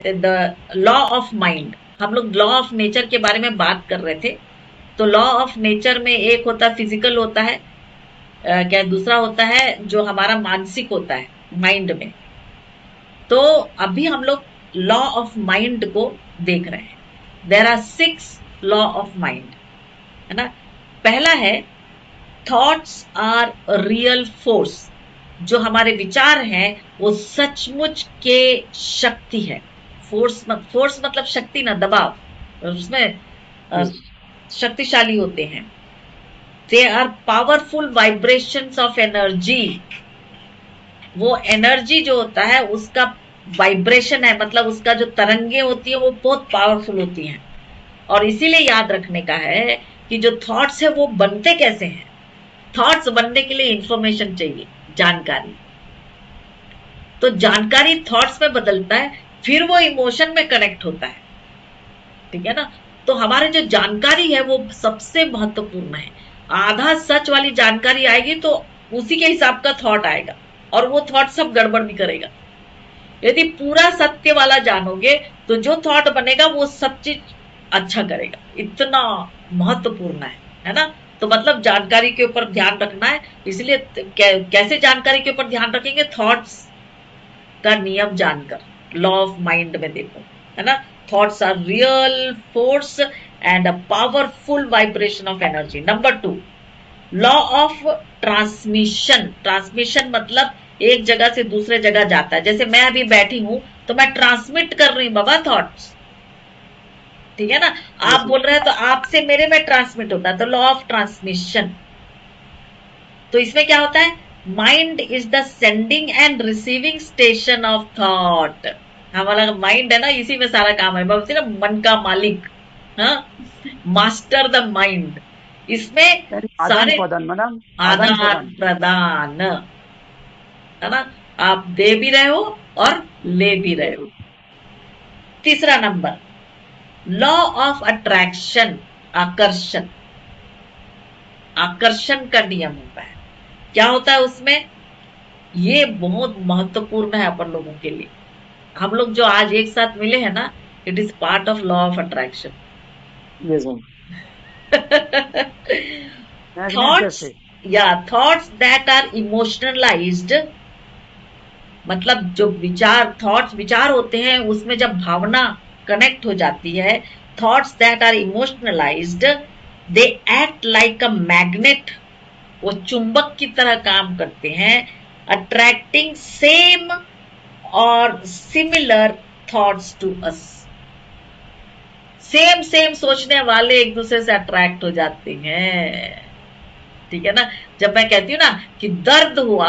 The law of mind, हम लोग law of nature के बारे में बात कर रहे थे। तो लॉ ऑफ नेचर में एक होता है फिजिकल होता है, क्या दूसरा होता है जो हमारा मानसिक होता है माइंड में। तो अभी हम लोग लॉ ऑफ माइंड को देख रहे हैं। There are 6 law of mind, है ना। पहला है थॉट्स आर रियल फोर्स, जो हमारे विचार हैं वो सचमुच के शक्ति है। फोर्स मतलब शक्ति ना, दबाव, उसमें शक्तिशाली होते हैं। They are powerful vibrations of energy, वो एनर्जी जो होता है उसका वाइब्रेशन है, मतलब उसका जो तरंगे होती है वो बहुत पावरफुल होती हैं। और इसीलिए याद रखने का है कि जो थॉट्स है वो बनते कैसे हैं। थॉट्स बनने के लिए इंफॉर्मेशन चाहिए, जानकारी। तो जानकारी थॉट्स में बदलता है, फिर वो इमोशन में कनेक्ट होता है, ठीक है ना। तो हमारे जो जानकारी है वो सबसे महत्वपूर्ण है। आधा सच वाली जानकारी आएगी तो उसी के हिसाब का थॉट आएगा, और वो थॉट सब गड़बड़ भी करेगा। यदि पूरा सत्य वाला जानोगे तो जो थॉट बनेगा वो सब चीज अच्छा करेगा। इतना महत्वपूर्ण है ना। तो मतलब जानकारी के ऊपर ध्यान रखना है। इसलिए कैसे जानकारी के ऊपर ध्यान रखेंगे, थॉट्स का नियम जानकर, लॉ ऑफ माइंड में देखो, है ना। Thoughts are real force and a powerful vibration of energy. Number 2, law of transmission. Transmission मतलब एक जगह से दूसरे जगह जाता है। जैसे मैं अभी बैठी हूं तो मैं ट्रांसमिट कर रही हूं बाबा थॉट्स, ठीक है ना। आप बोल रहे हैं तो आपसे मेरे में ट्रांसमिट होता है, तो लॉ ऑफ ट्रांसमिशन। तो इसमें क्या होता है, mind is the sending end receiving station of thought. हमारा माइंड है ना, इसी में सारा काम है। बोलते ना मन का मालिक, हाँ, मास्टर द माइंड। इसमें आदान सारे प्रदान मैडम, आदान आदान प्रदान। प्रदान, है ना। आप दे भी रहे हो और ले भी रहे हो। तीसरा नंबर, लॉ ऑफ अट्रैक्शन, आकर्षण। आकर्षण का नियम होता है। क्या होता है उसमें, ये बहुत महत्वपूर्ण है अपन लोगों के लिए। हम लोग जो आज एक साथ मिले हैं ना, it is part of law of attraction. Yes ma'am. Magnet thoughts, जैसे। या थॉट्स दैट आर इमोशनलाइज्ड, मतलब जो विचार, थॉट्स विचार होते हैं उसमें जब भावना कनेक्ट हो जाती है, thoughts that are emotionalized, they act like a magnet, वो चुंबक की तरह काम करते हैं, अट्रैक्टिंग सेम और similar thoughts to us. Same same सोचने वाले एक दूसरे से अट्रैक्ट हो जाते हैं, ठीक है ना। जब मैं कहती हूँ ना कि दर्द हुआ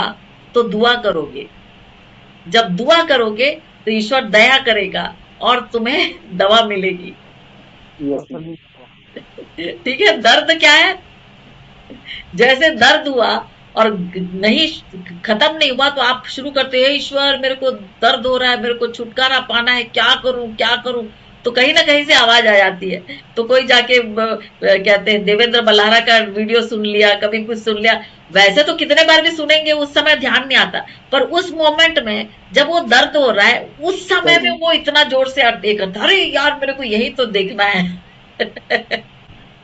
तो दुआ करोगे, जब दुआ करोगे तो ईश्वर दया करेगा और तुम्हें दवा मिलेगी। Yes ma'am. ठीक है, दर्द क्या है, जैसे दर्द हुआ और नहीं, खत्म नहीं हुआ तो आप शुरू करते हैं, ईश्वर मेरे को दर्द हो रहा है, मेरे को छुटकारा पाना है, क्या करूं क्या करूं। तो कहीं ना कहीं से आवाज आ जाती है। तो कोई जाके कहते हैं देवेंद्र बल्लारा का वीडियो सुन लिया, कभी कुछ सुन लिया। वैसे तो कितने बार भी सुनेंगे उस समय ध्यान नहीं आता, पर उस मोमेंट में जब वो दर्द हो रहा है उस समय में वो इतना जोर से देख रहा था, अरे यार मेरे को यही तो देखना है।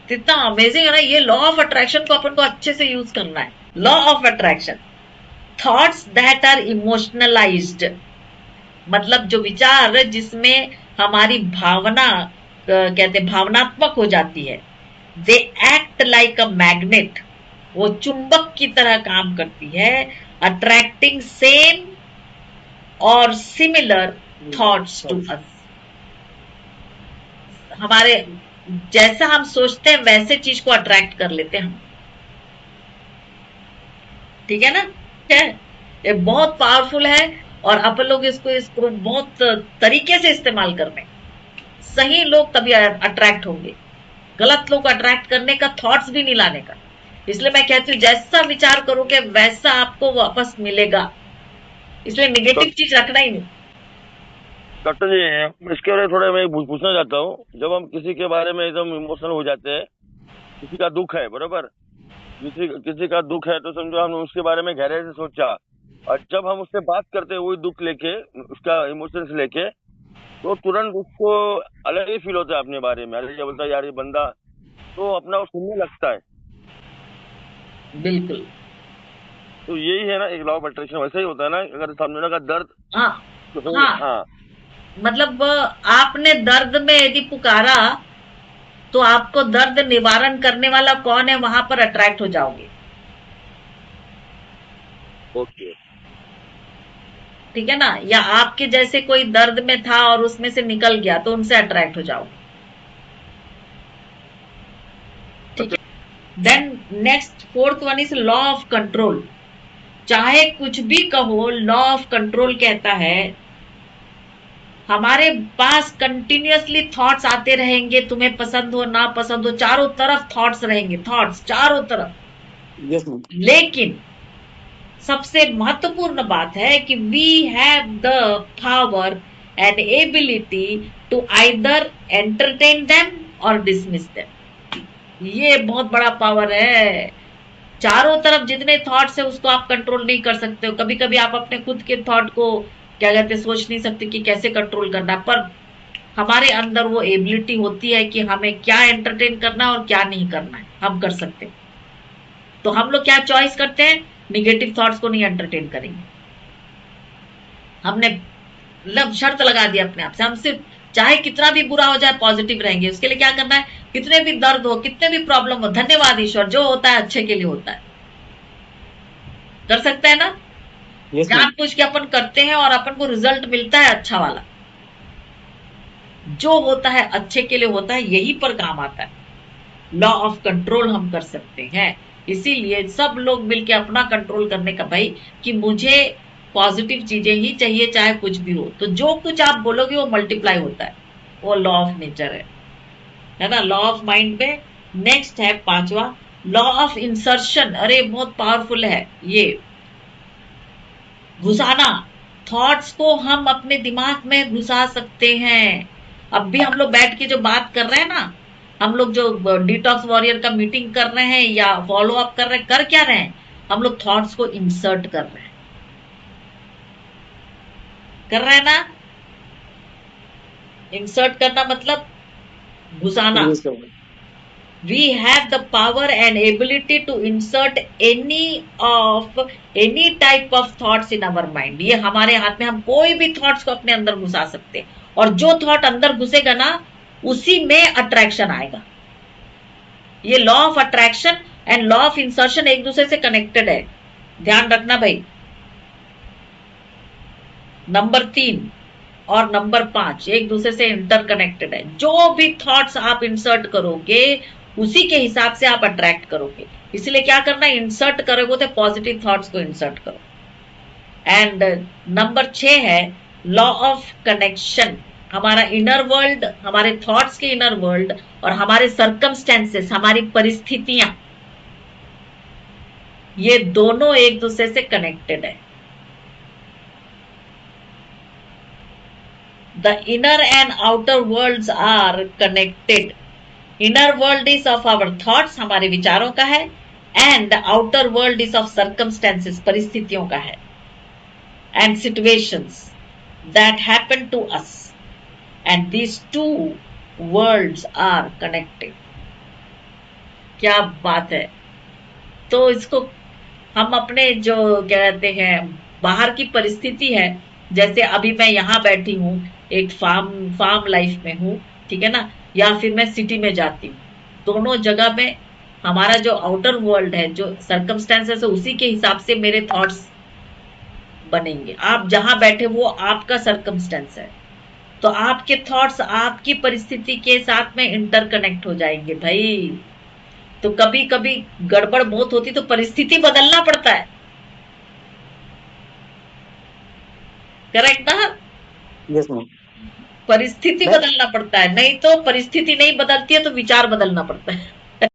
कितना अमेजिंग है ना। ये लॉ ऑफ अट्रैक्शन को अपन को अच्छे से यूज करना है। Law of attraction, thoughts that are emotionalized, मतलब जो विचार जिसमें हमारी भावना, कहते भावनात्मक हो जाती है, दे एक्ट लाइक अ मैग्नेट, वो चुंबक की तरह काम करती है, अट्रैक्टिंग सेम और सिमिलर थॉट्स टू अस। हमारे जैसा हम सोचते हैं वैसे चीज को अट्रैक्ट कर लेते हैं हम, ठीक है ना। है, ये बहुत पावरफुल है। और अपन लोग इसको बहुत तरीके से इस्तेमाल कर रहे हैं। सही लोग तभी अट्रैक्ट होंगे, गलत लोग अट्रैक्ट करने का थॉट्स भी नहीं लाने का। इसलिए मैं कहती हूँ जैसा विचार करोगे वैसा आपको वापस मिलेगा, इसलिए तो निगेटिव चीज रखना ही नहीं। डॉक्टर जी, इसके बारे में थोड़ा मैं पूछना चाहता हूँ। जब हम किसी के बारे में एकदम इमोशनल हो जाते हैं, किसी का दुख है, बरोबर, किसी किसी का दुख है, तो समझो हमने उसके बारे में गहरे से सोचा, और जब हम उससे बात करते हैं वही दुख लेके, उसका इमोशंस लेके, तो तुरंत उसको अलग ही फील होता है अपने बारे में, अलग ही बोलता है यार ये बंदा, तो अपना वो सुनने लगता है। बिल्कुल। तो यही है ना एक लॉ ऑफ अट्रैक्शन, वैसा ही होता है ना, अगर सामने वाला का दर्द हाँ हो, हाँ, हाँ मतलब आपने दर्द में यदि पुकारा तो आपको दर्द निवारण करने वाला कौन है वहां पर अट्रैक्ट हो जाओगे। ओके। ठीक है ना, या आपके जैसे कोई दर्द में था और उसमें से निकल गया तो उनसे अट्रैक्ट हो जाओगे। ठीक अच्छा। है। Then next fourth one is law of control. चाहे कुछ भी कहो, लॉ ऑफ कंट्रोल कहता है हमारे पास कंटिन्यूअसली थॉट्स आते रहेंगे, तुम्हें पसंद हो ना पसंद हो, चारों तरफ थॉट्स रहेंगे, थॉट्स चारों तरफ। Yes ma'am. लेकिन सबसे महत्वपूर्ण बात है कि we have the power and ability to either entertain them और डिसमिस देम। ये बहुत बड़ा पावर है। चारों तरफ जितने थॉट्स है उसको आप कंट्रोल नहीं कर सकते हो। कभी कभी आप अपने खुद के थॉट को क्या कहते हैं सोच नहीं सकते कि कैसे कंट्रोल करना, पर हमारे अंदर वो एबिलिटी होती है कि हमें क्या एंटरटेन करना है और क्या नहीं करना है, हम कर सकते हैं। तो हम लोग क्या चॉइस करते हैं, निगेटिव थॉट्स को नहीं एंटरटेन करेंगे। हमने मतलब शर्त लगा दी अपने आप से, हम सिर्फ चाहे कितना भी बुरा हो जाए पॉजिटिव रहेंगे। उसके लिए क्या करना है, कितने भी दर्द हो, कितने भी प्रॉब्लम हो, धन्यवाद ईश्वर, जो होता है अच्छे के लिए होता है। कर सकते हैं ना, यस मैम। जानबूझ के अपन करते हैं और अपन को रिजल्ट मिलता है अच्छा वाला। जो होता है अच्छे के लिए होता है, यही पर काम आता है। लॉ ऑफ कंट्रोल हम कर सकते हैं। इसीलिए सब लोग मिलके अपना कंट्रोल करने का भाई, कि मुझे पॉजिटिव चीजें ही चाहिए चाहे कुछ भी हो। तो जो कुछ आप बोलोगे वो मल्टीप्लाई होता है, वो लॉ ऑफ नेचर है ना, लॉ ऑफ माइंड में। नेक्स्ट है पांचवा, लॉ ऑफ इंसर्शन। अरे बहुत पावरफुल है ये, घुसाना। थॉट्स को हम अपने दिमाग में घुसा सकते हैं। अब भी हम लोग बैठ के जो बात कर रहे हैं ना, हम लोग जो डिटॉक्स वॉरियर का मीटिंग कर रहे हैं या फॉलो अप कर रहे हैं, कर क्या रहे हैं, हम लोग थॉट्स को इंसर्ट कर रहे हैं। कर रहे हैं ना, इंसर्ट करना मतलब घुसाना। प्रवेश करना। We have the power and ability to insert any type of thoughts in our mind। ये हमारे हाथ में, हम कोई भी थॉट्स को अपने अंदर घुसा सकते हैं। और जो थॉट अंदर घुसेगा ना, उसी में अट्रैक्शन आएगा। ये law of attraction and law of insertion एक दूसरे से कनेक्टेड है, ध्यान रखना भाई। नंबर 3 और नंबर 5 एक दूसरे से इंटरकनेक्टेड है। जो भी थॉट्स आप इंसर्ट करोगे उसी के हिसाब से आप अट्रैक्ट करोगे। इसलिए क्या करना है, इंसर्ट करोगे तो पॉजिटिव थॉट्स को इंसर्ट करो। एंड नंबर 6 है लॉ ऑफ कनेक्शन। हमारा इनर वर्ल्ड, हमारे थॉट्स के इनर वर्ल्ड और हमारे सर्कमस्टेंसेस, हमारी परिस्थितियां, ये दोनों एक दूसरे से कनेक्टेड है। The inner and outer worlds are connected. Inner world is of our thoughts, हमारे विचारों का है, and the outer world is of circumstances, परिस्थितियों का है, and situations that happen to us, and these two worlds are connected। क्या बात है। तो इसको हम अपने जो क्या कहते हैं बाहर की परिस्थिति है, जैसे अभी मैं यहाँ बैठी हूँ, एक फार्म लाइफ में हूँ, ठीक है ना, या फिर मैं सिटी में जाती हूँ, दोनों जगह में हमारा जो आउटर वर्ल्ड है, जो सर्कमस्टेंसेस है, उसी के हिसाब से मेरे थॉट्स बनेंगे। आप जहां बैठे वो आपका सर्कमस्टेंस है, तो आपके थॉट्स आपकी परिस्थिति के साथ में इंटरकनेक्ट हो जाएंगे भाई। तो कभी कभी गड़बड़ बहुत होती तो परिस्थिति बदलना पड़ता है, करेक्ट ना। Yes ma'am. परिस्थिति मैं बदलना पड़ता है, नहीं तो परिस्थिति नहीं बदलती है तो विचार बदलना पड़ता है।